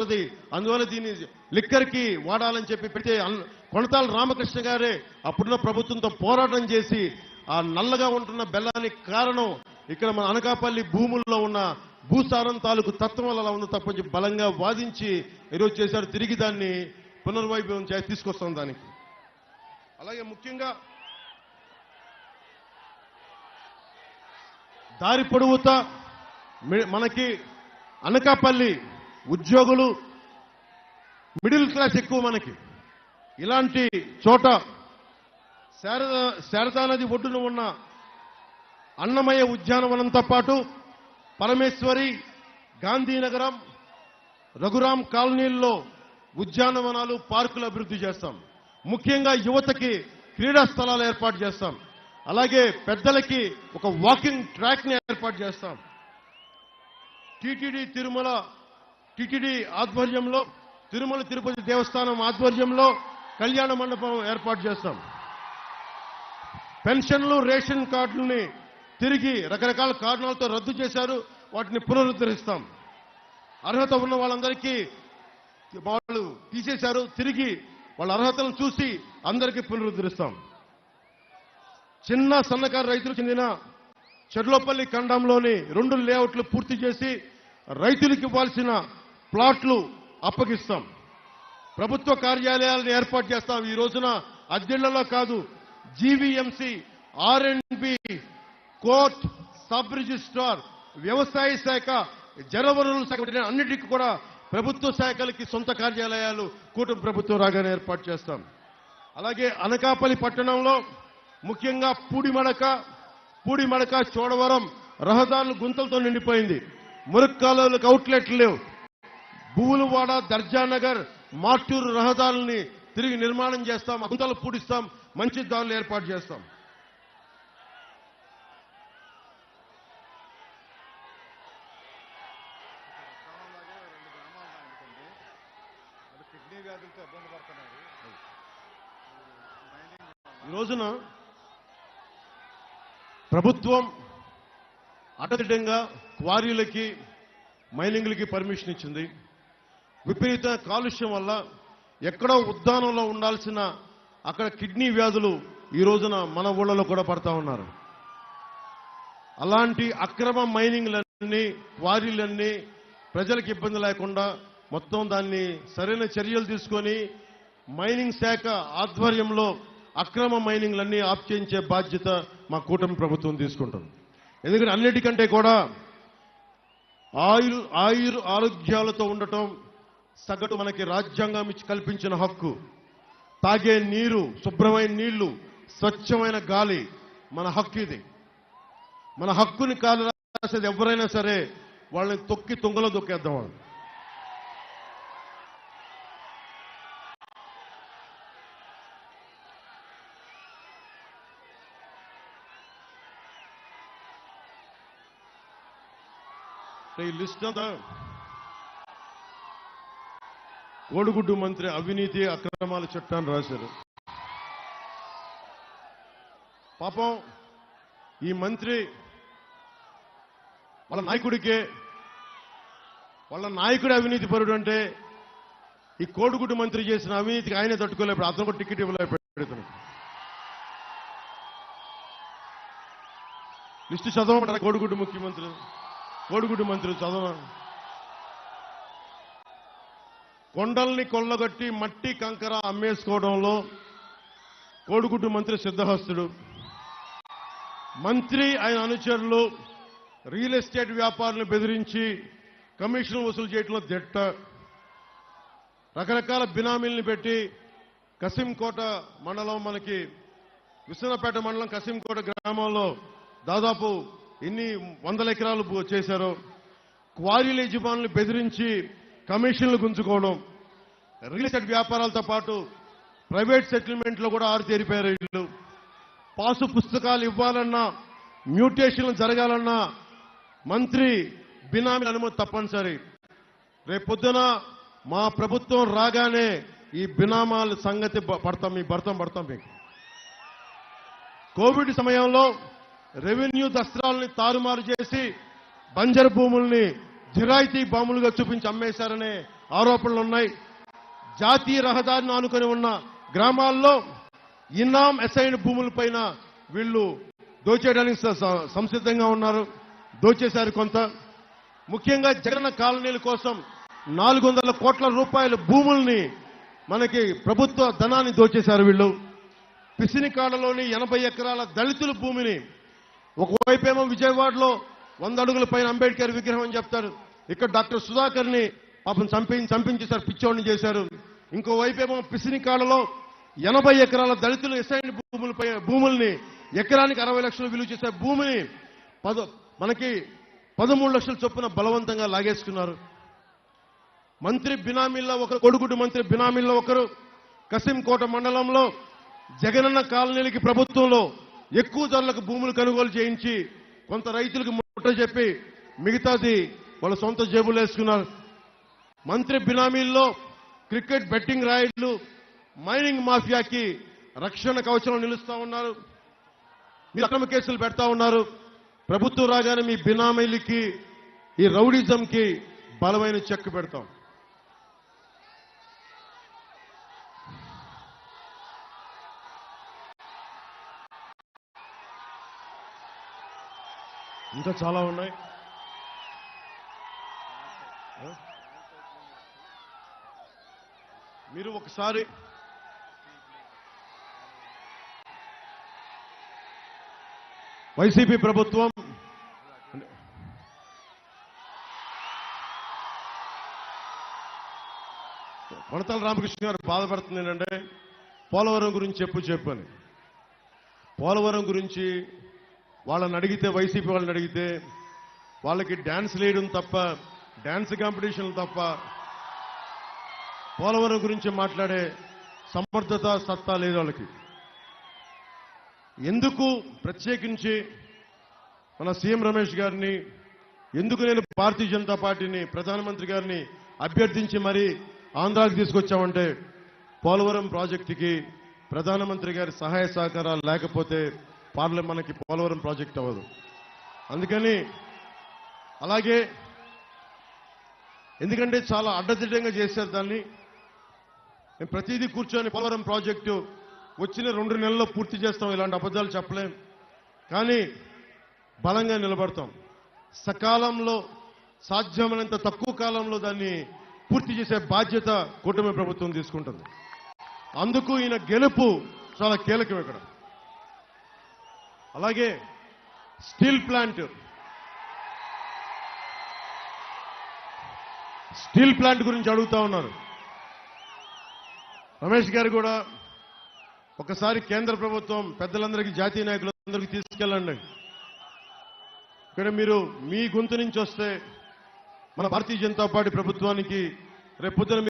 వస్తుంది, అందువల్ల దీన్ని లిక్కర్కి వాడాలని చెప్పి పెడితే కొనతాల రామకృష్ణ గారే అప్పుడున్న ప్రభుత్వంతో పోరాటం చేసి ఆ నల్లగా ఉంటున్న బెల్లానికి కారణం ఇక్కడ మన అనకాపల్లి భూముల్లో ఉన్న భూసారం తాలూకు తత్వం వల్ల అలా ఉంది తప్పని బలంగా వాదించి ఈరోజు చేశారు. తిరిగి దాన్ని పునర్వైభవం తీసుకొస్తాం దానికి. అలాగే ముఖ్యంగా దారి పొడవుతా మనకి అనకాపల్లి ఉద్యోగులు మిడిల్ క్లాస్ ఎక్కువ. మనకి ఇలాంటి చోట శారదా నది ఒడ్డున ఉన్న అన్నమయ్య ఉద్యానవనంతో పాటు పరమేశ్వరి, గాంధీనగరం, రఘురాం కాలనీల్లో ఉద్యానవనాలు, పార్కులు అభివృద్ధి చేస్తాం. ముఖ్యంగా యువతకి క్రీడా స్థలాలు ఏర్పాటు చేస్తాం. అలాగే పెద్దలకి ఒక వాకింగ్ ట్రాక్ ని ఏర్పాటు చేస్తాం. టిటిడి ఆధ్వర్యంలో, తిరుమల తిరుపతి దేవస్థానం ఆధ్వర్యంలో కళ్యాణ మండపం ఏర్పాటు చేస్తాం. పెన్షన్లు, రేషన్ కార్డులని తిరిగి రకరకాల కారణాలతో రద్దు చేశారు, వాటిని పునరుద్ధరిస్తాం. అర్హత ఉన్న వాళ్ళందరికీ వాళ్ళు తీసేశారు, తిరిగి వాళ్ళ అర్హతలను చూసి అందరికీ పునరుద్ధరిస్తాం. చిన్న సన్నకారు రైతులకు చెందిన చెర్లోపల్లి ఖండంలోని 2 లేఅవుట్లు పూర్తి చేసి రైతులకు ఇవ్వాల్సిన ప్లాట్లు అప్పగిస్తాం. ప్రభుత్వ కార్యాలయాలను ఏర్పాటు చేస్తాం. ఈ రోజున అద్దెళ్లలో కాదు, జీవీఎంసీ, ఆర్ఎండ్బి, కోర్ట్, సబ్ రిజిస్ట్రార్, వ్యవసాయ శాఖ, జలవనరుల శాఖ అన్నిటికీ కూడా ప్రభుత్వ శాఖలకి సొంత కార్యాలయాలు కూటమి ప్రభుత్వం రాగానే ఏర్పాటు చేస్తాం. అలాగే అనకాపల్లి పట్టణంలో ముఖ్యంగా పూడిమడక, చోడవరం రహదారులు గుంతలతో నిండిపోయింది. మురుక్కాలువలకు అవుట్లెట్లు లేవు. భూలువాడ, దర్జానగర్, మార్టూరు రహదారుల్ని తిరిగి నిర్మాణం చేస్తాం, గుంతలు పూడిస్తాం, మంచి దారులు ఏర్పాటు చేస్తాం. ఈ రోజున ప్రభుత్వం అటదిటంగా క్వారీలకి, మైనింగ్లకి పర్మిషన్ ఇచ్చింది. విపరీత కాలుష్యం వల్ల ఎక్కడో ఉద్దానంలో ఉండాల్సిన అక్కడ కిడ్నీ వ్యాధులు ఈ రోజున మన ఊళ్ళలో కూడా పడతా ఉన్నారు. అలాంటి అక్రమ మైనింగ్లన్నీ, క్వారీలన్నీ ప్రజలకు ఇబ్బంది లేకుండా మొత్తం దాన్ని సరైన చర్యలు తీసుకొని మైనింగ్ శాఖ ఆధ్వర్యంలో అక్రమ మైనింగ్లన్నీ ఆప్ చేయించే బాధ్యత మా కూటమి ప్రభుత్వం తీసుకుంటుంది. ఎందుకంటే అన్నిటికంటే కూడా ఆరోగ్యాలతో ఉండటం సగటు మనకి రాజ్యాంగం ఇచ్చి కల్పించిన హక్కు. తాగే నీరు, శుభ్రమైన నీళ్లు, స్వచ్ఛమైన గాలి మన హక్కు. ఇది మన హక్కుని కాలు రాసేది ఎవరైనా సరే వాళ్ళని తొక్కి తుంగలో దొక్కేద్దాం. వాళ్ళు ఈ లిస్ట్ అంతా కోడిగుడ్డు మంత్రి అవినీతి అక్రమాల చట్టాన్ని రాశారు. పాపం ఈ మంత్రి వాళ్ళ నాయకుడే అవినీతి పరుడు అంటే ఈ కోడిగుడ్డు మంత్రి చేసిన అవినీతికి ఆయనే తట్టుకోలేడు. అతను కూడా టికెట్ ఇవ్వలేకపోయాడు. లిస్టు చదవమంటారా? కోడిగుడ్డు మంత్రి చదవ. కొండల్ని కొల్లగొట్టి మట్టి కంకర అమ్మేసుకోవడంలో కోడిగుడ్డు మంత్రి సిద్ధహస్తుడు. మంత్రి ఆయన అనుచరులు రియల్ ఎస్టేట్ వ్యాపారులను బెదిరించి కమిషన్ వసూలు చేయడంలో దిట్ట. రకరకాల బినామీల్ని పెట్టి కసింకోట మండలం, మనకి విశ్వనాథపేట మండలం కసింకోట గ్రామంలో దాదాపు ఎన్ని 100 ఎకరాలు చేశారో. క్వారీల యజమానులు బెదిరించి కమిషన్లు గుంజుకోవడం, రియల్ ఎస్టేట్ వ్యాపారాలతో పాటు ప్రైవేట్ సెటిల్మెంట్లో కూడా ఆరితేరిపోయారు వీళ్ళు. పాసు పుస్తకాలు ఇవ్వాలన్నా, మ్యూటేషన్లు జరగాలన్నా మంత్రి బినామీ అనుమతి తప్పనిసరి. రేపొద్దున మా ప్రభుత్వం రాగానే ఈ బినామాల సంగతి పడతాం మీకు. కోవిడ్ సమయంలో రెవెన్యూ దస్త్రాలని తారుమారు చేసి బంజరు భూముల్ని జిరాయితీ భూములుగా చూపించి అమ్మేశారనే ఆరోపణలు ఉన్నాయి. జాతీయ రహదారిని ఆనుకొని ఉన్న గ్రామాల్లో ఇన్నాం అసైన్ భూములపైన వీళ్ళు దోచేయడానికి సంసిద్ధంగా ఉన్నారు. దోచేశారు కొంత. ముఖ్యంగా జగనన్న కాలనీల కోసం 400 కోట్ల రూపాయల భూముల్ని మనకి ప్రభుత్వ ధనాన్ని దోచేశారు వీళ్ళు. పిసినికాడలోని 80 ఎకరాల దళితుల భూమిని ఒకవైపేమో విజయవాడలో 100 అడుగుల పైన అంబేద్కర్ విగ్రహం అని చెప్తారు. ఇక్కడ డాక్టర్ సుధాకర్ ని పాపం చంపించేశారు, పిచ్చోడిని చేశారు. ఇంకోవైపేమో పిసినికాడలో 80 ఎకరాల దళితులు ఎస్ఐన్ భూముల్ని ఎకరానికి 60 లక్షలు విలువ చేసే భూమిని మనకి 13 లక్షల చొప్పున బలవంతంగా లాగేసుకున్నారు. మంత్రి బినామీల్లో ఒకరు, కొడుగుడు మంత్రి బినామీల్లో ఒకరు కసింకోట మండలంలో జగనన్న కాలనీలకి ప్రభుత్వంలో ఎక్కువ ధరలకు భూములు కొనుగోలు చేయించి కొంత రైతులకు ముట్ట చెప్పి మిగతాది వాళ్ళ సొంత జేబులు వేసుకున్నారు. మంత్రి బినామీల్లో క్రికెట్ బెట్టింగ్ రాయిడ్లు, మైనింగ్ మాఫియాకి రక్షణ కవచంలో నిలుస్తా ఉన్నారు. మీరు అక్రమ కేసులు పెడతా ఉన్నారు. ప్రభుత్వం రాగానే మీ బినామీలకి ఈ రౌడిజంకి బలమైన చెక్ పెడతాం. ఇంకా చాలా ఉన్నాయి. మీరు ఒకసారి వైసీపీ ప్రభుత్వం కొనతాల రామకృష్ణ గారు బాధపడుతుంది ఏంటంటే పోలవరం గురించి చెప్పని. పోలవరం గురించి వాళ్ళని అడిగితే, వైసీపీ వాళ్ళని అడిగితే వాళ్ళకి డాన్స్ వేయడం తప్ప, డాన్స్ కాంపిటీషన్లు తప్ప పోలవరం గురించి మాట్లాడే సమర్థత, సత్తా లేదు వాళ్ళకి. ఎందుకు ప్రత్యేకించి మన సీఎం రమేష్ గారిని, ఎందుకు నేను భారతీయ జనతా పార్టీని, ప్రధానమంత్రి గారిని అభ్యర్థించి మరీ ఆంధ్రాకి తీసుకొచ్చామంటే పోలవరం ప్రాజెక్టుకి ప్రధానమంత్రి గారి సహాయ సహకారాలు లేకపోతే మనకి పోలవరం ప్రాజెక్ట్ అవ్వదు. అందుకని అలాగే ఎందుకంటే చాలా అడ్డదిడ్డంగా చేశారు దాన్ని. మేము ప్రతిదీ కూర్చొని పోలవరం ప్రాజెక్టు వచ్చిన 2 నెలల్లో పూర్తి చేస్తాం, ఇలాంటి అబద్ధాలు చెప్పలేం. కానీ బలంగా నిలబడతాం. సకాలంలో, సాధ్యమైనంత తక్కువ కాలంలో దాన్ని పూర్తి చేసే బాధ్యత కూటమి ప్రభుత్వం తీసుకుంటుంది. అందుకు ఈయన గెలుపు చాలా కీలకం ఇక్కడ. అలాగే స్టీల్ ప్లాంట్ గురించి అడుగుతా ఉన్నారు. రమేష్ గారు కూడా ఒకసారి కేంద్ర ప్రభుత్వం పెద్దలందరికీ, జాతీయ నాయకులందరికీ తీసుకెళ్ళండి. ఇక్కడ మీరు మీ గొంతు నుంచి వస్తే మన భారతీయ జనతా పార్టీ ప్రభుత్వానికి రేపొద్దున